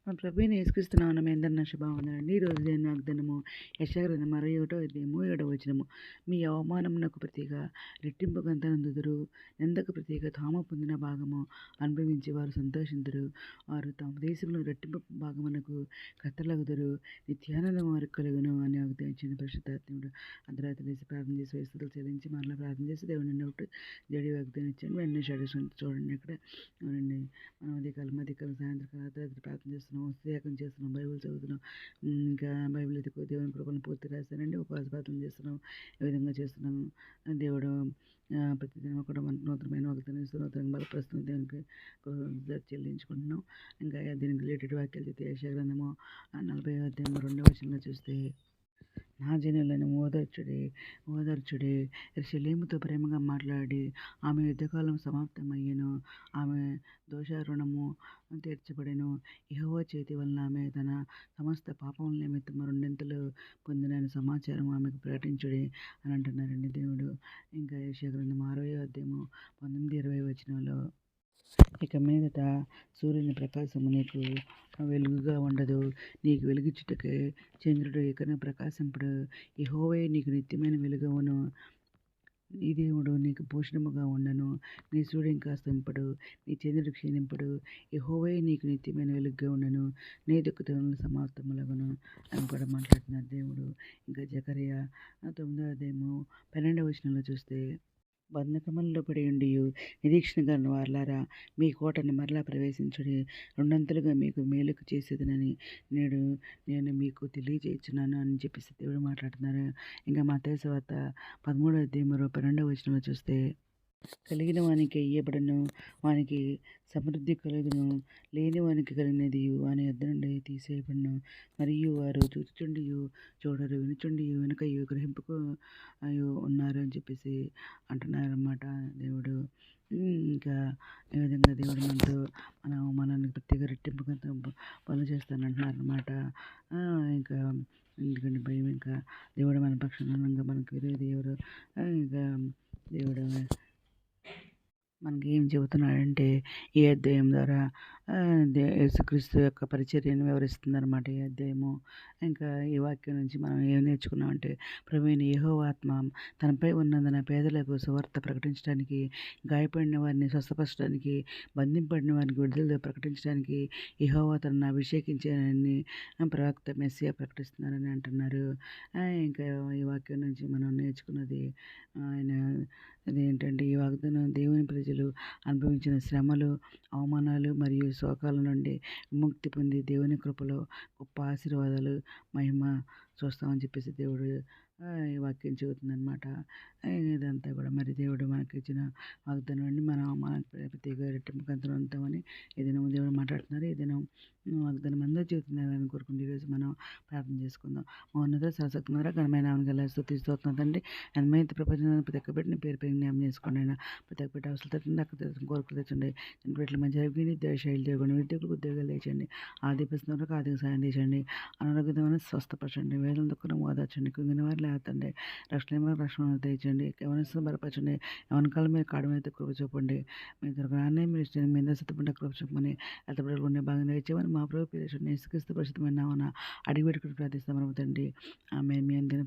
మన ప్రభువైన యేసుక్రీస్తు నామమున మీ అందరికీ నా శుభవందనాలండి. ఈరోజు దేవుని వాగ్దానము యెషయా గ్రంథం 61వ అధ్యాయము 7వ వచనము. మీ అవమానమునకు ప్రతిగా రెట్టింపు గంతనందుదురు, నిందకు ప్రతిగా తాము పొందిన భాగము అనుభవించి వారు సంతోషింతురు. వారు తమ దేశంలో రెట్టింపు భాగమునకు కర్తలగుదురు, నిత్యానందం వారికి కలుగును అని వాగ్దానించిన పరిశుద్ధాత్ముడు. అర్ధరాత్రి లేచి ప్రార్థన చేసి వయసులు చెల్లించి మరలా ప్రార్థన చేసి దేవుని నోటి జడి వాగ్దానించండి. వెంటనే చూడండి అక్కడ అవునండి. మనం మధ్యకాలం సాయంత్రకాలం అర్ధరాత్రి ప్రార్థన చేస్తున్నాం, త్యాగం చేస్తున్నాం, బైబిల్ చదువుతున్నాం. ఇంకా బైబిల్ ఎదుగు దేవుని కృపను పూర్తి రాశానండి. ఉపవాస ప్రార్థన చేస్తున్నాం. ఈ విధంగా చేస్తున్నాము. దేవుడు ప్రతిదినం కూడా మనకు నూతనమైన వాగ్దానం ఇస్తూ నూతనంగా బలపరుస్తున్న దేవునికి చెల్లించుకుంటున్నాం. ఇంకా దీనికి రిలేటెడ్ వాక్యాలు చూస్తే యెషయా గ్రంథము 40వ అధ్యాయం 2వ వచనంలో చూస్తే, నా జనులను ఓదార్చుడి, యెరూషలేముతో ప్రేమగా మాట్లాడి ఆమె యుద్ధకాలం సమాప్తమయ్యెను, ఆమె దోషారుణము తీర్చబడెను. యెహోవా చేతి వలన ఆమె తన సమస్త పాపముల నిమిత్తము రెండింతలు పొందినని సమాచారం ఆమెకు ప్రకటించుడి అని అంటున్నారండి దేవుడు. ఇంకా యెషయా గ్రంథం 6వ అధ్యాయము 19, 20 వచనంలో, ఇక మీదట సూర్యుని ప్రకాశము నీకు వెలుగుగా ఉండదు, నీకు వెలుగిచ్చుటకై చంద్రుడు ఇకను ప్రకాశింపడు. యెహోవాయే నీకు నిత్యమైన వెలుగవును, నీ దేవుడు నీకు భూషణముగా ఉండను. నీ సూర్యుడు ఇంకా అస్తమింపడు, నీ చంద్రుడు క్షీణింపడు. యెహోవాయే నీకు నిత్యమైన వెలుగుగా ఉండను, నీ దుఃఖతములు సమాప్తములగును అని కూడా మాట్లాడుతున్నారు దేవుడు. ఇంకా జకర్యా 9వ అధ్యాయము 12వ వచనంలో చూస్తే, బంధకములలో పడి ఉండియు నిరీక్షణ గల వారలారా, మీ కోటను మరలా ప్రవేశించుడి, రెండంతలుగా మీకు మేలుకు చేసేదనని నేను మీకు తెలియజేయుచున్నాను అని చెప్పేసి దేవుడు మాట్లాడుతున్నారు. ఇంకా మత్తయి సువార్త 13వ అధ్యాయము 12వ వచనంలో చూస్తే, కలిగిన వానికి ఇయ్యబడను, వానికి సమృద్ధి కలుగును, లేని వానికి కలిగినది వాని యొద్ద నుండి తీసేయబడును. మరియు వారు చూచుచుండియు చూడరు, వినుచుండియు వెనుకయు గ్రహింపుకు ఉన్నారు అని చెప్పేసి అంటున్నారన్నమాట దేవుడు. ఇంకా ఈ విధంగా దేవుడు మనల్ని ప్రత్యేక రెట్టింపుగా పనులు చేస్తానంటున్నారన్నమాట. ఇంకా ఎందుకంటే భయం, ఇంకా దేవుడు మన పక్షాన మనకు విరోధి ఎవరు? ఇంకా దేవుడు మనకి ఏం చెబుతున్నాడంటే ఈ అధ్యాయం ద్వారా యేసుక్రీస్తు యొక్క పరిచర్యను వివరిస్తుందన్నమాట ఈ అధ్యాయము. ఇంకా ఈ వాక్యం నుంచి మనం ఏం నేర్చుకున్నామంటే, ప్రభువైన యెహోవా ఆత్మ తనపై ఉన్నందున పేదలకు సువార్త ప్రకటించడానికి, గాయపడిన వారిని స్వస్థపరచడానికి, బంధింపబడిన వారికి విడుదల ప్రకటించడానికి యెహోవా తనను అభిషేకించానని ప్రవక్త మెస్సియా ప్రకటిస్తున్నారని అంటున్నారు. ఇంకా ఈ వాక్యం నుంచి మనం నేర్చుకున్నది అదేంటంటే, ఈ వాగ్దానం దేవుని ప్రజలు అనుభవించిన శ్రమలు, అవమానాలు మరియు శోకాల నుండి విముక్తి పొంది దేవుని కృపలో గొప్ప ఆశీర్వాదాలు, మహిమ చూస్తామని చెప్పేసి దేవుడు ఈ వాక్యం చెబుతుందన్నమాట. ఇదంతా కూడా మరి దేవుడు మనకి ఇచ్చిన వాగ్దానం అండి. మనకు ప్రత్యేక రెట్టింపు గంతులు ఉంటామని ఈ దినం దేవుడు మాట్లాడుతున్నారు. ఈ దినం వాగ్దానం అందరూ చెబుతున్నారని కోరుకుంటూ ఈరోజు మనం ప్రార్థన చేసుకుందాం. మౌన్నత సరస్వతి ఘనమైన గల స్తుతి స్తోత్రం తండ్రి. ఎంతమైతే ప్రపంచంలో ప్రతి ఒక్క బిడ్డని పేరు పేరు జ్ఞాపకం చేసుకోండి అయినా. ప్రతి ఒక్క బిడ్డ అవసరం తగ్గండి, అక్కడ కోరికలు తెచ్చండి. బిడ్డల మధ్య శైలి దేవుని విద్యకులకు ఉద్యోగాలు తెచ్చండి. ఆదిపిస్తున్నకు ఆర్థిక సాయం తెచ్చండి. అనారోగ్యమైన స్వస్థపరచండి. వేదన దుఃఖం ఓదార్చండి. కుంగిన వారు లేతండి. రక్షణ తెచ్చండి. ఎవరిని బలపరచండి. ఎవరి కాలం మీరు కాడు మీద కృప చూపండి. మీ దొరకరాన్ని మీరు ఇష్టం మీద సిద్ధపడ్డ కృప చూపమని ఎంత బిడ్డలు ఉండే భాగం తెచ్చేమని మా ప్రభు పేరు యేసుక్రీస్తు పరిశుద్ధమైన నామమున అడిగి పెట్టుకుని ప్రార్థిస్తాం తండ్రి. ఆమె మీ అందరిని